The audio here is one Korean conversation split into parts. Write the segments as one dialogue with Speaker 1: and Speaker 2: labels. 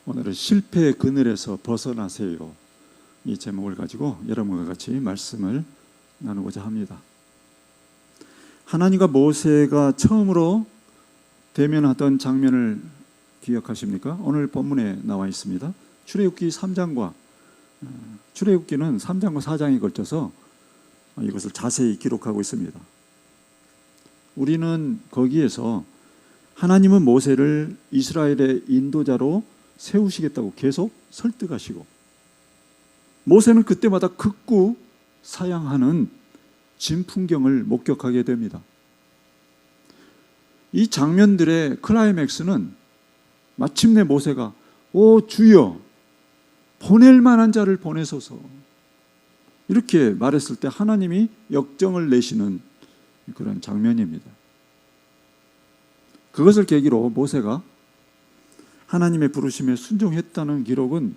Speaker 1: 오늘은 실패의 그늘에서 벗어나세요, 이 제목을 가지고 여러분과 같이 말씀을 나누고자 합니다. 하나님과 모세가 처음으로 대면하던 장면을 기억하십니까? 오늘 본문에 나와 있습니다. 출애굽기는 3장과 4장에 걸쳐서 이것을 자세히 기록하고 있습니다. 우리는 거기에서 하나님은 모세를 이스라엘의 인도자로 세우시겠다고 계속 설득하시고, 모세는 그때마다 극구 사양하는 진풍경을 목격하게 됩니다. 이 장면들의 클라이맥스는 마침내 모세가 오 주여 보낼 만한 자를 보내소서, 이렇게 말했을 때 하나님이 역정을 내시는 그런 장면입니다. 그것을 계기로 모세가 하나님의 부르심에 순종했다는 기록은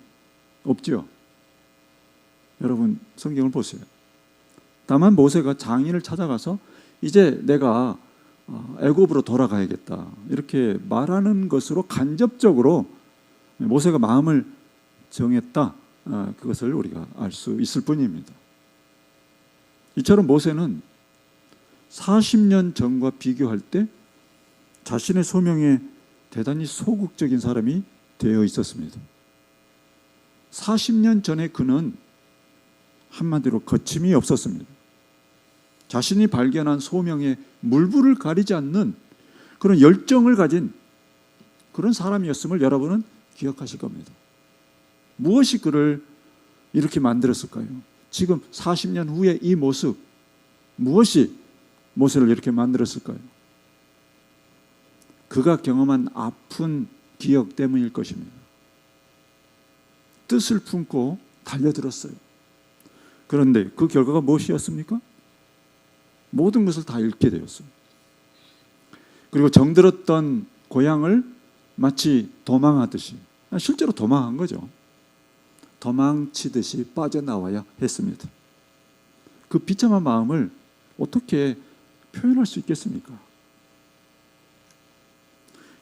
Speaker 1: 없죠. 여러분 성경을 보세요. 다만 모세가 장인을 찾아가서 이제 내가 애굽으로 돌아가야겠다, 이렇게 말하는 것으로 간접적으로 모세가 마음을 정했다, 그것을 우리가 알 수 있을 뿐입니다. 이처럼 모세는 40년 전과 비교할 때 자신의 소명에 대단히 소극적인 사람이 되어 있었습니다. 40년 전에 그는 한마디로 거침이 없었습니다. 자신이 발견한 소명에 물불을 가리지 않는 그런 열정을 가진 그런 사람이었음을 여러분은 기억하실 겁니다. 무엇이 그를 이렇게 만들었을까요? 지금 40년 후에 이 모습, 무엇이 모세를 이렇게 만들었을까요? 그가 경험한 아픈 기억 때문일 것입니다. 뜻을 품고 달려들었어요. 그런데 그 결과가 무엇이었습니까? 모든 것을 다 잃게 되었어요. 그리고 정들었던 고향을 마치 도망하듯이, 실제로 도망한 거죠. 도망치듯이 빠져나와야 했습니다. 그 비참한 마음을 어떻게 표현할 수 있겠습니까?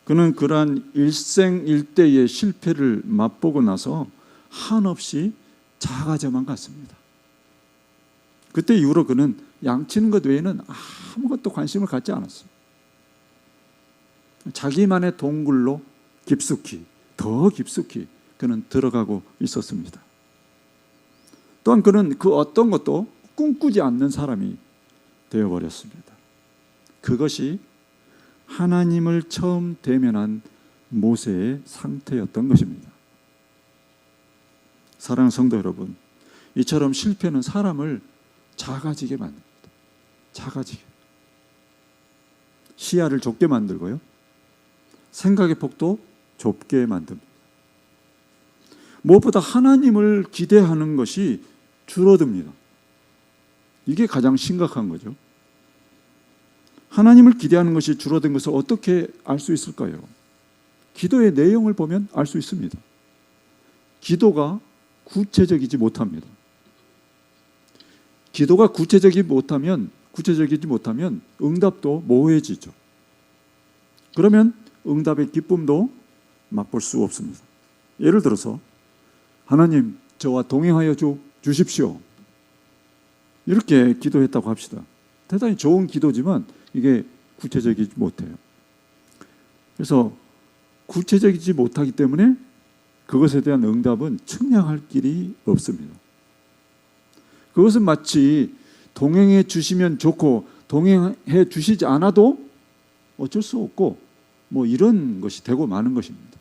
Speaker 1: 그는 그러한 일생일대의 실패를 맛보고 나서 한없이 작아져만 갔습니다. 그때 이후로 그는 양치는 것 외에는 아무것도 관심을 갖지 않았어요. 자기만의 동굴로 깊숙이, 더 깊숙이 그는 들어가고 있었습니다. 또한 그는 그 어떤 것도 꿈꾸지 않는 사람이 되어버렸습니다. 그것이 하나님을 처음 대면한 모세의 상태였던 것입니다. 사랑하는 성도 여러분, 이처럼 실패는 사람을 작아지게 만듭니다. 작아지게. 시야를 좁게 만들고요, 생각의 폭도 좁게 만듭니다. 무엇보다 하나님을 기대하는 것이 줄어듭니다. 이게 가장 심각한 거죠. 하나님을 기대하는 것이 줄어든 것을 어떻게 알 수 있을까요? 기도의 내용을 보면 알 수 있습니다. 기도가 구체적이지 못합니다. 기도가 구체적이지 못하면 응답도 모호해지죠. 그러면 응답의 기쁨도 맛볼 수 없습니다. 예를 들어서 하나님 저와 동행하여 주십시오, 이렇게 기도했다고 합시다. 대단히 좋은 기도지만 이게 구체적이지 못해요. 그래서 구체적이지 못하기 때문에 그것에 대한 응답은 측량할 길이 없습니다. 그것은 마치 동행해 주시면 좋고 동행해 주시지 않아도 어쩔 수 없고 이런 것이 되고 마는 것입니다.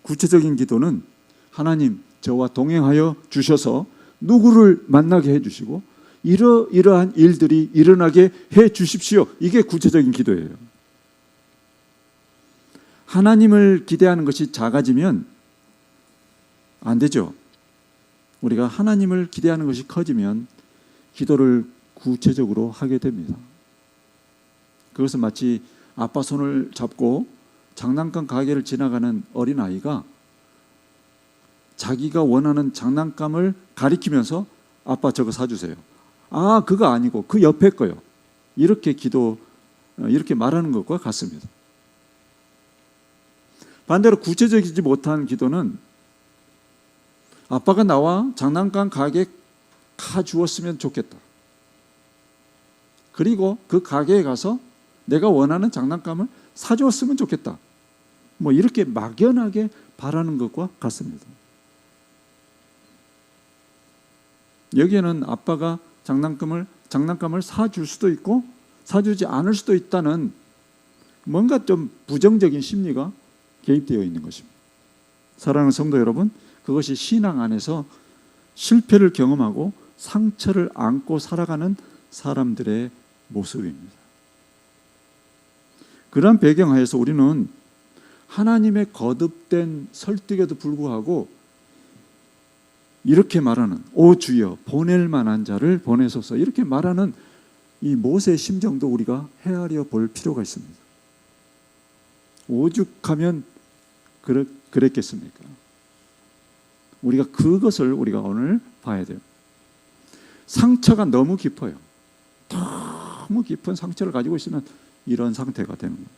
Speaker 1: 구체적인 기도는 하나님 저와 동행하여 주셔서 누구를 만나게 해주시고 이러이러한 일들이 일어나게 해 주십시오, 이게 구체적인 기도예요. 하나님을 기대하는 것이 작아지면 안 되죠. 우리가 하나님을 기대하는 것이 커지면 기도를 구체적으로 하게 됩니다. 그것은 마치 아빠 손을 잡고 장난감 가게를 지나가는 어린아이가 자기가 원하는 장난감을 가리키면서 아빠 저거 사주세요, 그거 아니고 그 옆에 거요, 이렇게 말하는 것과 같습니다. 반대로 구체적이지 못한 기도는 아빠가 나와 장난감 가게 가주었으면 좋겠다. 그리고 그 가게에 가서 내가 원하는 장난감을 사주었으면 좋겠다. 뭐 이렇게 막연하게 바라는 것과 같습니다. 여기에는 아빠가 장난감을 사줄 수도 있고 사주지 않을 수도 있다는 뭔가 좀 부정적인 심리가 개입되어 있는 것입니다. 사랑하는 성도 여러분, 그것이 신앙 안에서 실패를 경험하고 상처를 안고 살아가는 사람들의 모습입니다. 그러한 배경하에서 우리는 하나님의 거듭된 설득에도 불구하고 이렇게 말하는 오 주여 보낼 만한 자를 보내소서 이렇게 말하는 이 모세의 심정도 우리가 헤아려 볼 필요가 있습니다. 오죽하면 그랬겠습니까? 우리가 그것을 우리가 오늘 봐야 돼요. 상처가 너무 깊어요. 너무 깊은 상처를 가지고 있으면 이런 상태가 되는 거예요.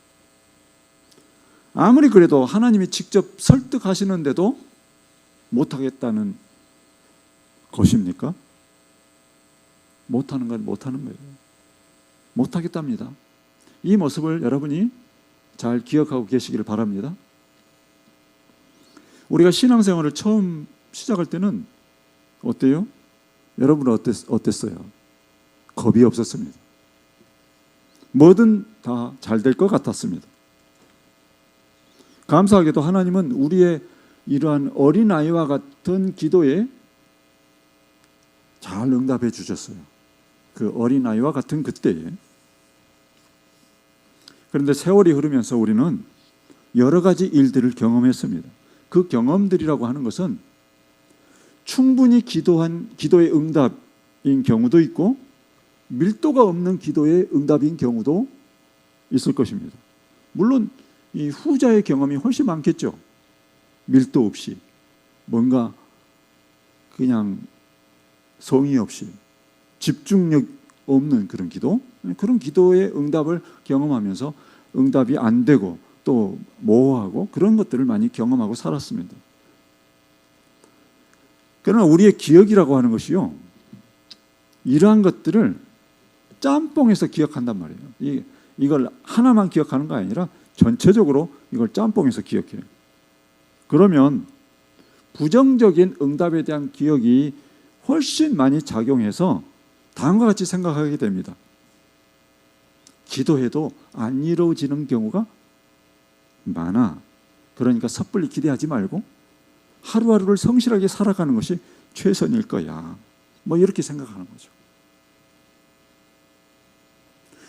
Speaker 1: 아무리 그래도 하나님이 직접 설득하시는데도 못하겠다는 것입니까? 못하는 건 못하는 거예요. 못하겠답니다. 이 모습을 여러분이 잘 기억하고 계시기를 바랍니다. 우리가 신앙생활을 처음 시작할 때는 어때요? 여러분은 어땠어요? 겁이 없었습니다. 뭐든 다 잘 될 것 같았습니다. 감사하게도 하나님은 우리의 이러한 어린아이와 같은 기도에 잘 응답해 주셨어요. 그 어린아이와 같은 그때에. 그런데 세월이 흐르면서 우리는 여러 가지 일들을 경험했습니다. 그 경험들이라고 하는 것은 충분히 기도의 응답인 경우도 있고 밀도가 없는 기도의 응답인 경우도 있을 것입니다. 물론 이 후자의 경험이 훨씬 많겠죠. 밀도 없이 뭔가 그냥 성의 없이 집중력 없는 그런 기도, 그런 기도의 응답을 경험하면서 응답이 안 되고 또 모호하고 그런 것들을 많이 경험하고 살았습니다. 그러나 우리의 기억이라고 하는 것이요, 이러한 것들을 짬뽕해서 기억한단 말이에요. 이걸 하나만 기억하는 거 아니라 전체적으로 이걸 짬뽕해서 기억해요. 그러면 부정적인 응답에 대한 기억이 훨씬 많이 작용해서 다음과 같이 생각하게 됩니다. 기도해도 안 이루어지는 경우가 많아. 그러니까 섣불리 기대하지 말고 하루하루를 성실하게 살아가는 것이 최선일 거야. 뭐 이렇게 생각하는 거죠.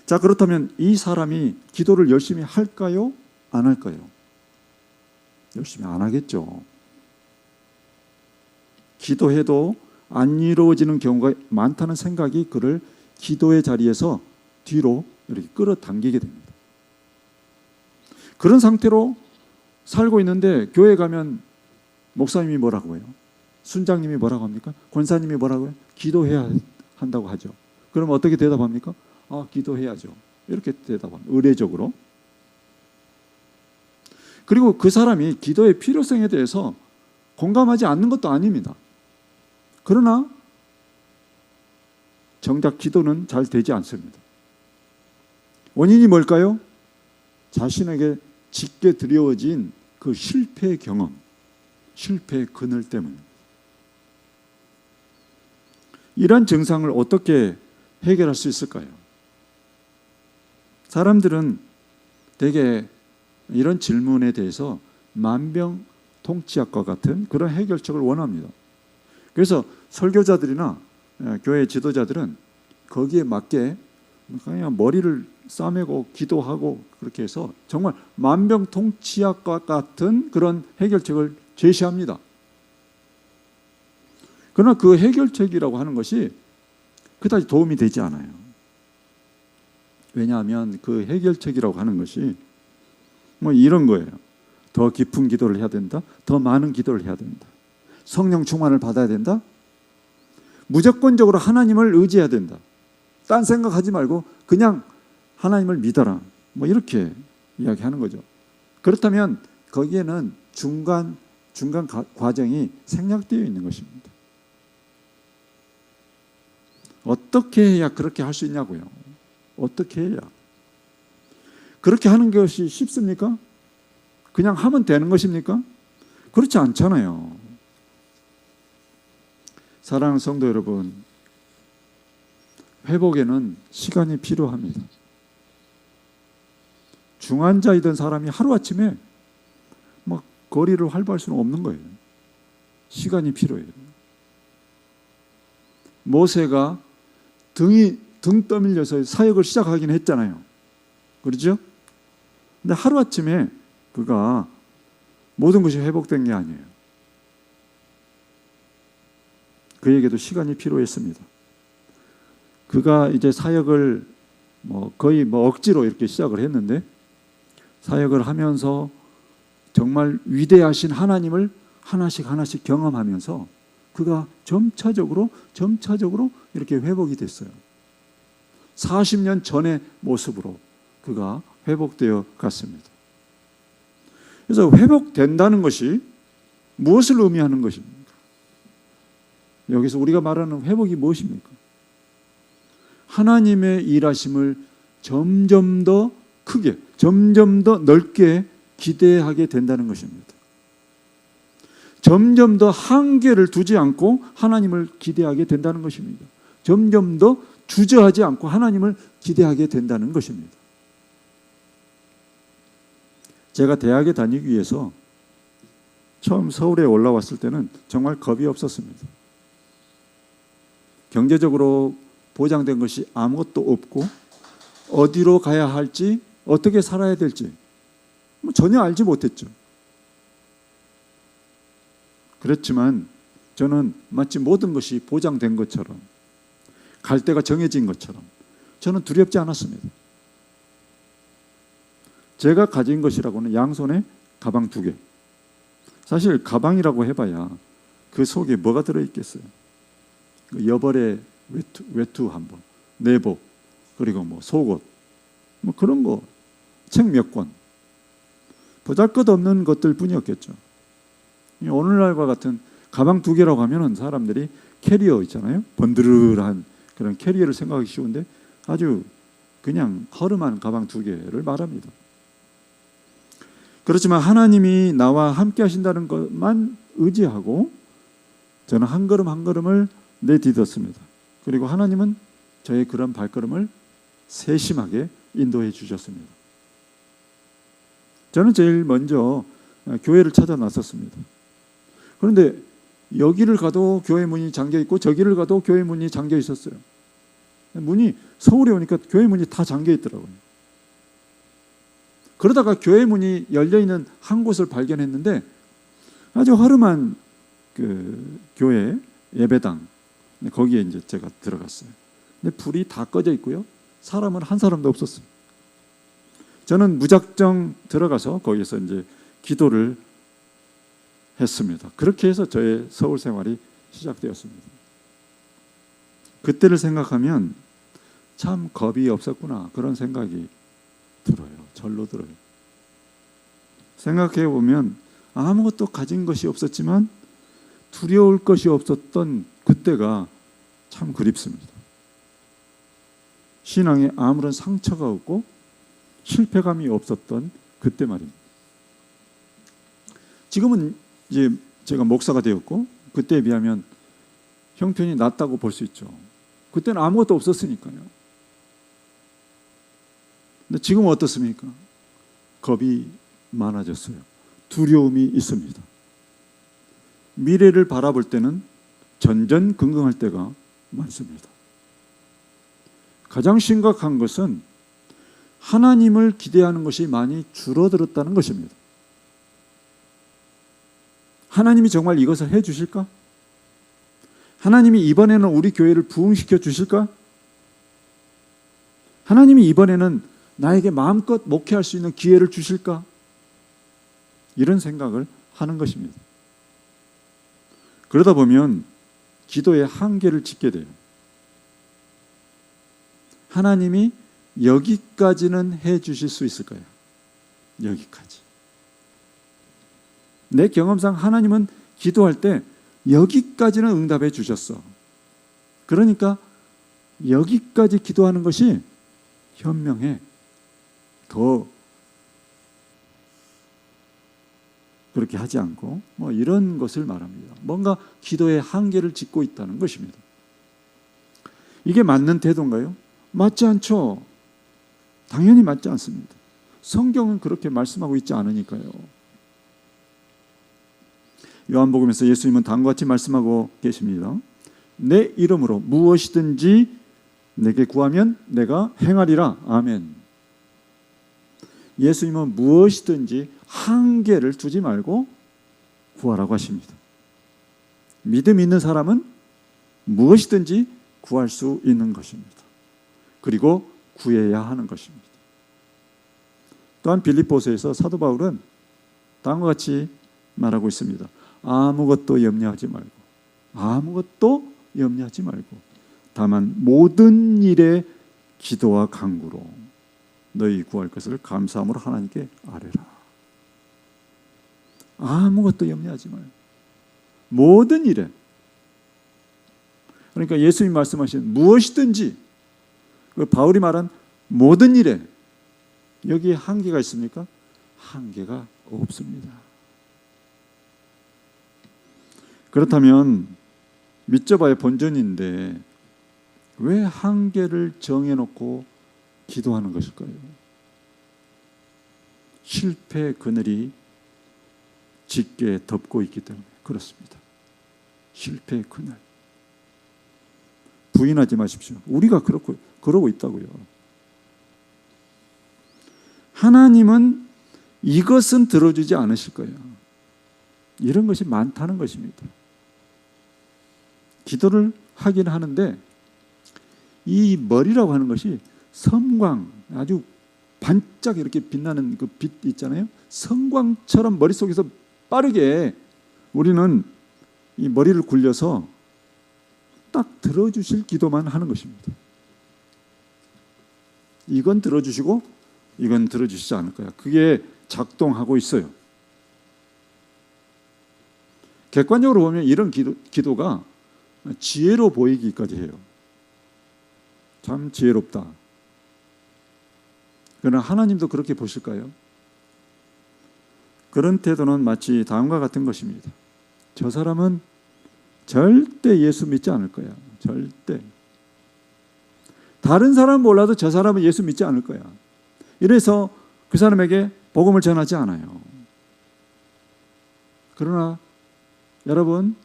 Speaker 1: 자, 그렇다면 이 사람이 기도를 열심히 할까요? 안 할까요? 열심히 안 하겠죠. 기도해도 안 이루어지는 경우가 많다는 생각이 그를 기도의 자리에서 뒤로 이렇게 끌어당기게 됩니다. 그런 상태로 살고 있는데 교회 가면 목사님이 뭐라고 해요? 순장님이 뭐라고 합니까? 권사님이 뭐라고 해요? 기도해야 한다고 하죠. 그럼 어떻게 대답합니까? 아, 기도해야죠. 이렇게 대답합니다. 의례적으로. 그리고 그 사람이 기도의 필요성에 대해서 공감하지 않는 것도 아닙니다. 그러나 정작 기도는 잘 되지 않습니다. 원인이 뭘까요? 자신에게 짙게 드리워진 그 실패의 경험, 실패의 그늘 때문. 이런 증상을 어떻게 해결할 수 있을까요? 사람들은 대개 이런 질문에 대해서 만병통치약과 같은 그런 해결책을 원합니다. 그래서 설교자들이나 교회 지도자들은 거기에 맞게 그냥 머리를 싸매고 기도하고 그렇게 해서 정말 만병통치약과 같은 그런 해결책을 제시합니다. 그러나 그 해결책이라고 하는 것이 그다지 도움이 되지 않아요. 왜냐하면 그 해결책이라고 하는 것이 뭐 이런 거예요. 더 깊은 기도를 해야 된다. 더 많은 기도를 해야 된다. 성령 충만을 받아야 된다. 무조건적으로 하나님을 의지해야 된다. 딴 생각하지 말고 그냥 하나님을 믿어라. 뭐 이렇게 이야기하는 거죠. 그렇다면 거기에는 중간 과정이 생략되어 있는 것입니다. 어떻게 해야 그렇게 할 수 있냐고요. 어떻게 해야. 그렇게 하는 것이 쉽습니까? 그냥 하면 되는 것입니까? 그렇지 않잖아요. 사랑하는 성도 여러분, 회복에는 시간이 필요합니다. 중환자이던 사람이 하루아침에 막 거리를 활보할 수는 없는 거예요. 시간이 필요해요. 모세가 등 떠밀려서 사역을 시작하긴 했잖아요. 그렇죠? 근데 하루아침에 그가 모든 것이 회복된 게 아니에요. 그에게도 시간이 필요했습니다. 그가 이제 사역을 거의 억지로 이렇게 시작을 했는데, 사역을 하면서 정말 위대하신 하나님을 하나씩 경험하면서 그가 점차적으로 이렇게 회복이 됐어요. 40년 전의 모습으로 그가 회복되어 갔습니다. 그래서 회복된다는 것이 무엇을 의미하는 것입니까? 여기서 우리가 말하는 회복이 무엇입니까? 하나님의 일하심을 점점 더 크게, 점점 더 넓게 기대하게 된다는 것입니다. 점점 더 한계를 두지 않고 하나님을 기대하게 된다는 것입니다. 점점 더 주저하지 않고 하나님을 기대하게 된다는 것입니다. 제가 대학에 다니기 위해서 처음 서울에 올라왔을 때는 정말 겁이 없었습니다. 경제적으로 보장된 것이 아무것도 없고 어디로 가야 할지, 어떻게 살아야 될지 전혀 알지 못했죠. 그렇지만 저는 마치 모든 것이 보장된 것처럼, 갈 데가 정해진 것처럼 저는 두렵지 않았습니다. 제가 가진 것이라고는 양손에 가방 2개. 사실 가방이라고 해봐야 그 속에 뭐가 들어있겠어요? 여벌의 외투 한 번, 내복, 그리고 속옷, 그런 거, 책 몇 권, 보잘것없는 것들 뿐이었겠죠. 오늘날과 같은 가방 2개라고 하면은 사람들이 캐리어 있잖아요. 번드르르한 그런 캐리어를 생각하기 쉬운데 아주 그냥 허름한 가방 2개를 말합니다. 그렇지만 하나님이 나와 함께 하신다는 것만 의지하고 저는 한 걸음 한 걸음을 내딛었습니다. 그리고 하나님은 저의 그런 발걸음을 세심하게 인도해 주셨습니다. 저는 제일 먼저 교회를 찾아 나섰습니다. 그런데 여기를 가도 교회 문이 잠겨 있고 저기를 가도 교회 문이 잠겨 있었어요. 문이 서울에 오니까 교회 문이 다 잠겨 있더라고요. 그러다가 교회 문이 열려 있는 한 곳을 발견했는데 아주 허름한 그 교회 예배당, 거기에 이제 제가 들어갔어요. 근데 불이 다 꺼져 있고요. 사람은 한 사람도 없었어요. 저는 무작정 들어가서 거기서 이제 기도를 했습니다. 그렇게 해서 저의 서울 생활이 시작되었습니다. 그때를 생각하면 참 겁이 없었구나, 그런 생각이 들어요. 절로 들어요. 생각해 보면 아무것도 가진 것이 없었지만 두려울 것이 없었던 그때가 참 그립습니다. 신앙에 아무런 상처가 없고 실패감이 없었던 그때 말입니다. 지금은 이제 제가 목사가 되었고 그때에 비하면 형편이 낫다고 볼 수 있죠. 그때는 아무것도 없었으니까요. 근데 지금은 어떻습니까? 겁이 많아졌어요. 두려움이 있습니다. 미래를 바라볼 때는 전전긍긍할 때가 많습니다. 가장 심각한 것은 하나님을 기대하는 것이 많이 줄어들었다는 것입니다. 하나님이 정말 이것을 해 주실까? 하나님이 이번에는 우리 교회를 부흥시켜 주실까? 하나님이 이번에는 나에게 마음껏 목회할 수 있는 기회를 주실까? 이런 생각을 하는 것입니다. 그러다 보면 기도의 한계를 짓게 돼요. 하나님이 여기까지는 해 주실 수 있을까요? 여기까지. 내 경험상 하나님은 기도할 때 여기까지는 응답해 주셨어. 그러니까 여기까지 기도하는 것이 현명해. 더 그렇게 하지 않고 이런 것을 말합니다. 뭔가 기도의 한계를 짓고 있다는 것입니다. 이게 맞는 태도인가요? 맞지 않죠. 당연히 맞지 않습니다. 성경은 그렇게 말씀하고 있지 않으니까요. 요한복음에서 예수님은 다음과 같이 말씀하고 계십니다. 내 이름으로 무엇이든지 내게 구하면 내가 행하리라. 아멘. 예수님은 무엇이든지 한계를 두지 말고 구하라고 하십니다. 믿음 있는 사람은 무엇이든지 구할 수 있는 것입니다. 그리고 구해야 하는 것입니다. 또한 빌립보서에서 사도 바울은 다음과 같이 말하고 있습니다. 아무것도 염려하지 말고 다만 모든 일에 기도와 간구로 너희 구할 것을 감사함으로 하나님께 아뢰라. 아무것도 염려하지 말고 모든 일에, 그러니까 예수님 말씀하신 무엇이든지, 바울이 말한 모든 일에 여기에 한계가 있습니까? 한계가 없습니다. 그렇다면 믿져봐야 본전인데 왜 한계를 정해놓고 기도하는 것일까요? 실패의 그늘이 짙게 덮고 있기 때문에 그렇습니다. 실패의 그늘. 부인하지 마십시오. 우리가 그러고 있다고요. 하나님은 이것은 들어주지 않으실 거예요. 이런 것이 많다는 것입니다. 기도를 하긴 하는데 이 머리라고 하는 것이 섬광, 아주 반짝 이렇게 빛나는 그 빛 있잖아요. 성광처럼 머릿속에서 빠르게 우리는 이 머리를 굴려서 딱 들어주실 기도만 하는 것입니다. 이건 들어주시고 이건 들어주시지 않을 거야. 그게 작동하고 있어요. 객관적으로 보면 이런 기도가 지혜로 보이기까지 해요. 참 지혜롭다. 그러나 하나님도 그렇게 보실까요? 그런 태도는 마치 다음과 같은 것입니다. 저 사람은 절대 예수 믿지 않을 거야. 절대. 다른 사람은 몰라도 저 사람은 예수 믿지 않을 거야. 이래서 그 사람에게 복음을 전하지 않아요. 그러나 여러분,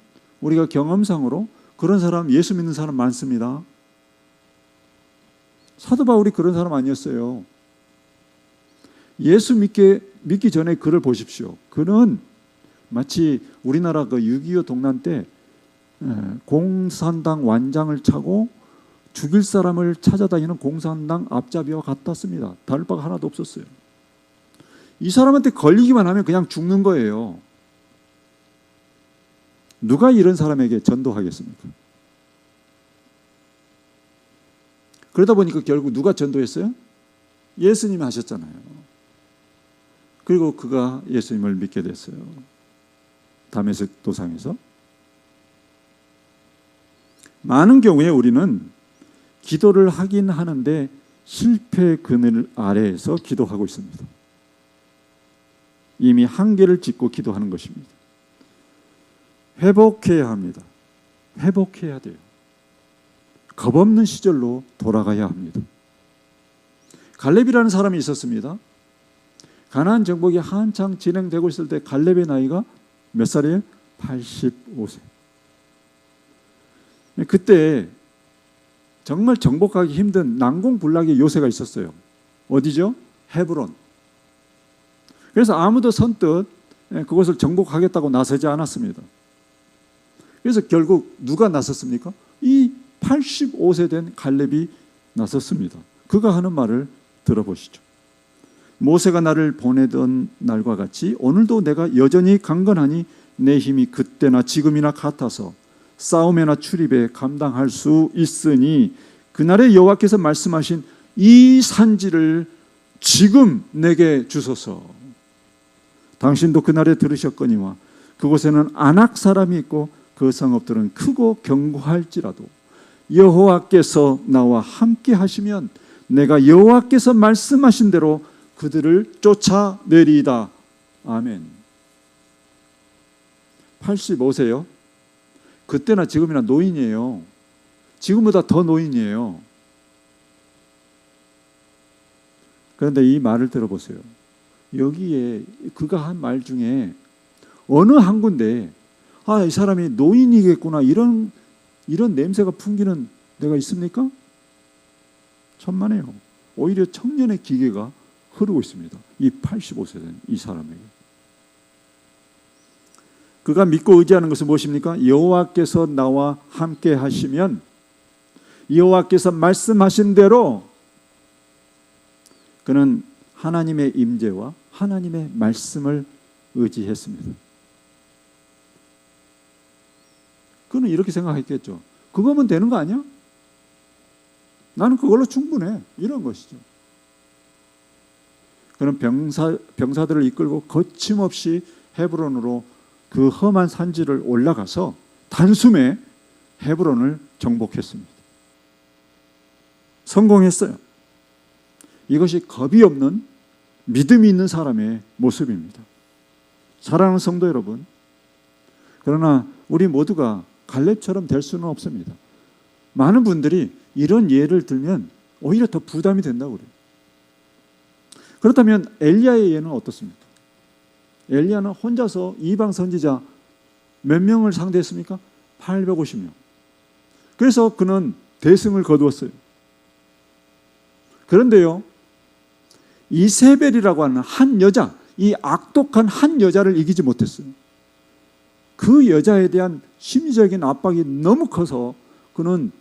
Speaker 1: 우리가 경험상으로 그런 사람, 예수 믿는 사람 많습니다. 사도 바울이 그런 사람 아니었어요. 예수 믿기 전에 그를 보십시오. 그는 마치 우리나라 그 6.25 동란 때 공산당 완장을 차고 죽일 사람을 찾아다니는 공산당 앞잡이와 같았습니다. 다를 바가 하나도 없었어요. 이 사람한테 걸리기만 하면 그냥 죽는 거예요. 누가 이런 사람에게 전도하겠습니까? 그러다 보니까 결국 누가 전도했어요? 예수님이 하셨잖아요. 그리고 그가 예수님을 믿게 됐어요. 다메섹 도상에서. 많은 경우에 우리는 기도를 하긴 하는데 실패의 그늘 아래에서 기도하고 있습니다. 이미 한계를 짚고 기도하는 것입니다. 회복해야 합니다. 회복해야 돼요. 겁없는 시절로 돌아가야 합니다. 갈렙이라는 사람이 있었습니다. 가나안 정복이 한창 진행되고 있을 때 갈렙의 나이가 몇 살이에요? 85세. 그때 정말 정복하기 힘든 난공불락의 요새가 있었어요. 어디죠? 헤브론. 그래서 아무도 선뜻 그것을 정복하겠다고 나서지 않았습니다. 그래서 결국 누가 나섰습니까? 이 85세 된 갈렙이 나섰습니다. 그가 하는 말을 들어보시죠. 모세가 나를 보내던 날과 같이 오늘도 내가 여전히 강건하니 내 힘이 그때나 지금이나 같아서 싸움에나 출입에 감당할 수 있으니 그날에 여호와께서 말씀하신 이 산지를 지금 내게 주소서. 당신도 그날에 들으셨거니와 그곳에는 아낙 사람이 있고 그 성읍들은 크고 견고할지라도 여호와께서 나와 함께 하시면 내가 여호와께서 말씀하신 대로 그들을 쫓아내리이다. 아멘. 85세요. 그때나 지금이나 노인이에요. 지금보다 더 노인이에요. 그런데 이 말을 들어보세요. 여기에 그가 한 말 중에 어느 한 군데 이 사람이 노인이겠구나 이런 냄새가 풍기는 데가 있습니까? 천만에요. 오히려 청년의 기계가 흐르고 있습니다. 이 85세 된 이 사람에게. 그가 믿고 의지하는 것은 무엇입니까? 여호와께서 나와 함께 하시면 여호와께서 말씀하신 대로 그는 하나님의 임재와 하나님의 말씀을 의지했습니다. 그는 이렇게 생각했겠죠. 그거면 되는 거 아니야? 나는 그걸로 충분해. 이런 것이죠. 그는 병사들을 이끌고 거침없이 헤브론으로 그 험한 산지를 올라가서 단숨에 헤브론을 정복했습니다. 성공했어요. 이것이 겁이 없는 믿음이 있는 사람의 모습입니다. 사랑하는 성도 여러분, 그러나 우리 모두가 갈렙처럼 될 수는 없습니다. 많은 분들이 이런 예를 들면 오히려 더 부담이 된다고 그래요. 그렇다면 엘리야의 예는 어떻습니까? 엘리야는 혼자서 이방 선지자 몇 명을 상대했습니까? 850명. 그래서 그는 대승을 거두었어요. 그런데요, 이세벨이라고 하는 한 여자, 이 악독한 한 여자를 이기지 못했어요. 그 여자에 대한 심리적인 압박이 너무 커서 그는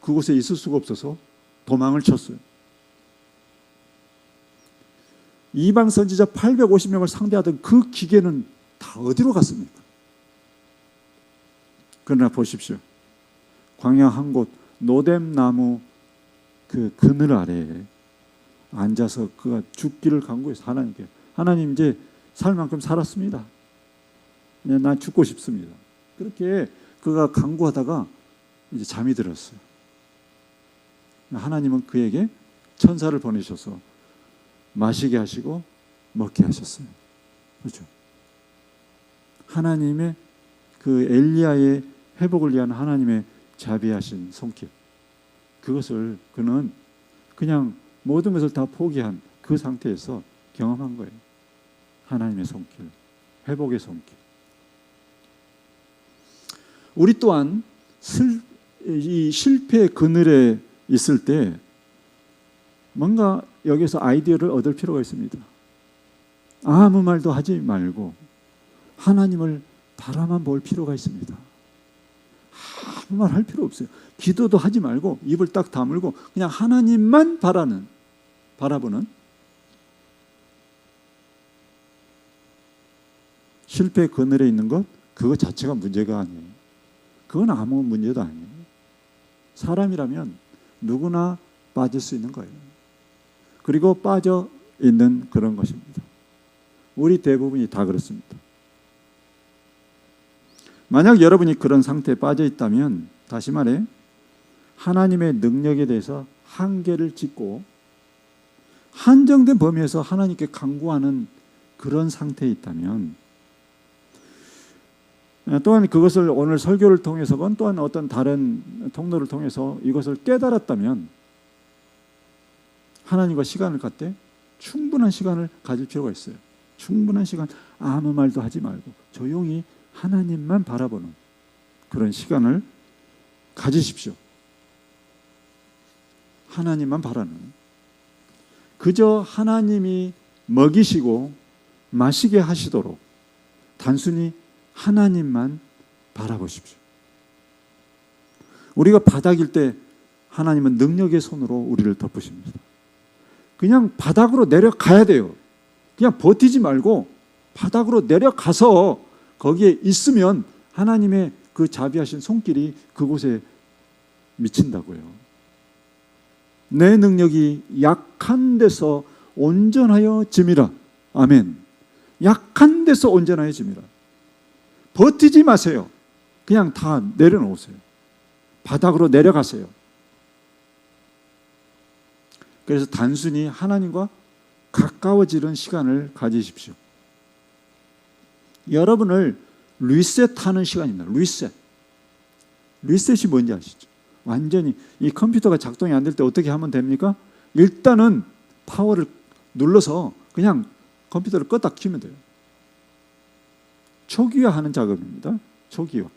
Speaker 1: 그곳에 있을 수가 없어서 도망을 쳤어요. 이방 선지자 850명을 상대하던 그 기계는 다 어디로 갔습니까? 그러나 보십시오. 광야 한 곳 노뎀나무 그 그늘 아래에 앉아서 그가 죽기를 간구해서 하나님께, 하나님 이제 살 만큼 살았습니다. 난 죽고 싶습니다. 그렇게 그가 간구하다가 이제 잠이 들었어요. 하나님은 그에게 천사를 보내셔서 마시게 하시고 먹게 하셨어요. 그렇죠? 하나님의 그 엘리야의 회복을 위한 하나님의 자비하신 손길, 그것을 그는 그냥 모든 것을 다 포기한 그 상태에서 경험한 거예요. 하나님의 손길, 회복의 손길. 우리 또한 이 실패의 그늘에 있을 때 뭔가 여기서 아이디어를 얻을 필요가 있습니다. 아무 말도 하지 말고 하나님을 바라만 볼 필요가 있습니다. 아무 말 할 필요 없어요. 기도도 하지 말고 입을 딱 다물고 그냥 하나님만 바라보는 실패의 그늘에 있는 것, 그거 자체가 문제가 아니에요. 그건 아무 문제도 아니에요. 사람이라면 누구나 빠질 수 있는 거예요. 그리고 빠져 있는 그런 것입니다. 우리 대부분이 다 그렇습니다. 만약 여러분이 그런 상태에 빠져 있다면, 다시 말해 하나님의 능력에 대해서 한계를 짓고 한정된 범위에서 하나님께 간구하는 그런 상태에 있다면, 또한 그것을 오늘 설교를 통해서건 또한 어떤 다른 통로를 통해서 이것을 깨달았다면 하나님과 시간을 갖되 충분한 시간을 가질 필요가 있어요. 충분한 시간, 아무 말도 하지 말고 조용히 하나님만 바라보는 그런 시간을 가지십시오. 하나님만 바라는, 그저 하나님이 먹이시고 마시게 하시도록 단순히 하나님만 바라보십시오. 우리가 바닥일 때 하나님은 능력의 손으로 우리를 덮으십니다. 그냥 바닥으로 내려가야 돼요. 그냥 버티지 말고 바닥으로 내려가서 거기에 있으면 하나님의 그 자비하신 손길이 그곳에 미친다고요. 내 능력이 약한 데서 온전하여 짐이라. 아멘. 약한 데서 온전하여 짐이라. 버티지 마세요. 그냥 다 내려놓으세요. 바닥으로 내려가세요. 그래서 단순히 하나님과 가까워지는 시간을 가지십시오. 여러분을 리셋하는 시간입니다. 리셋이 뭔지 아시죠? 완전히 이 컴퓨터가 작동이 안 될 때 어떻게 하면 됩니까? 일단은 파워를 눌러서 그냥 컴퓨터를 껐다 켜면 돼요. 초기화하는 작업입니다. 초기화.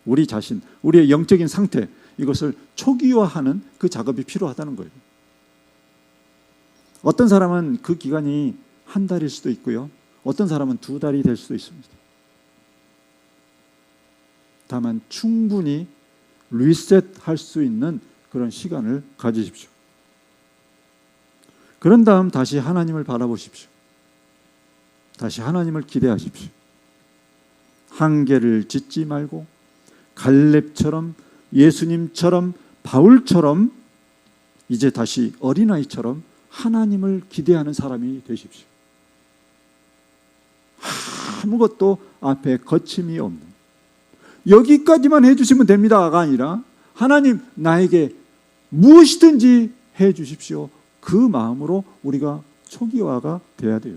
Speaker 1: 우리 자신, 우리의 영적인 상태, 이것을 초기화하는 그 작업이 필요하다는 거예요. 어떤 사람은 그 기간이 한 달일 수도 있고요. 어떤 사람은 2달이 될 수도 있습니다. 다만 충분히 리셋할 수 있는 그런 시간을 가지십시오. 그런 다음 다시 하나님을 바라보십시오. 다시 하나님을 기대하십시오. 한계를 짓지 말고 갈렙처럼, 예수님처럼, 바울처럼 이제 다시 어린아이처럼 하나님을 기대하는 사람이 되십시오. 아무것도 앞에 거침이 없는, 여기까지만 해주시면 됩니다가 아니라 하나님 나에게 무엇이든지 해주십시오. 그 마음으로 우리가 초기화가 돼야 돼요.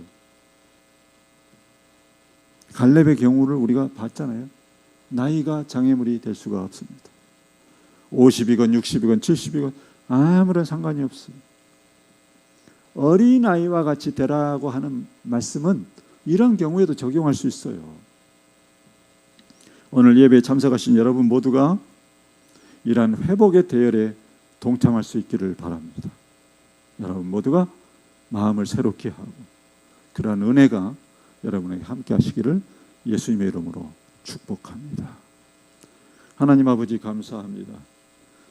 Speaker 1: 갈렙의 경우를 우리가 봤잖아요. 나이가 장애물이 될 수가 없습니다. 50이건 60이건 70이건 아무런 상관이 없어요. 어린아이와 같이 되라고 하는 말씀은 이런 경우에도 적용할 수 있어요. 오늘 예배에 참석하신 여러분 모두가 이러한 회복의 대열에 동참할 수 있기를 바랍니다. 여러분 모두가 마음을 새롭게 하고 그러한 은혜가 여러분에게 함께 하시기를 예수님의 이름으로 축복합니다. 하나님 아버지 감사합니다.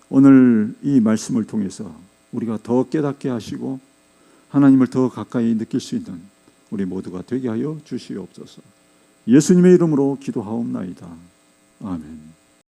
Speaker 1: 오늘 이 말씀을 통해서 우리가 더 깨닫게 하시고 하나님을 더 가까이 느낄 수 있는 우리 모두가 되게 하여 주시옵소서. 예수님의 이름으로 기도하옵나이다. 아멘.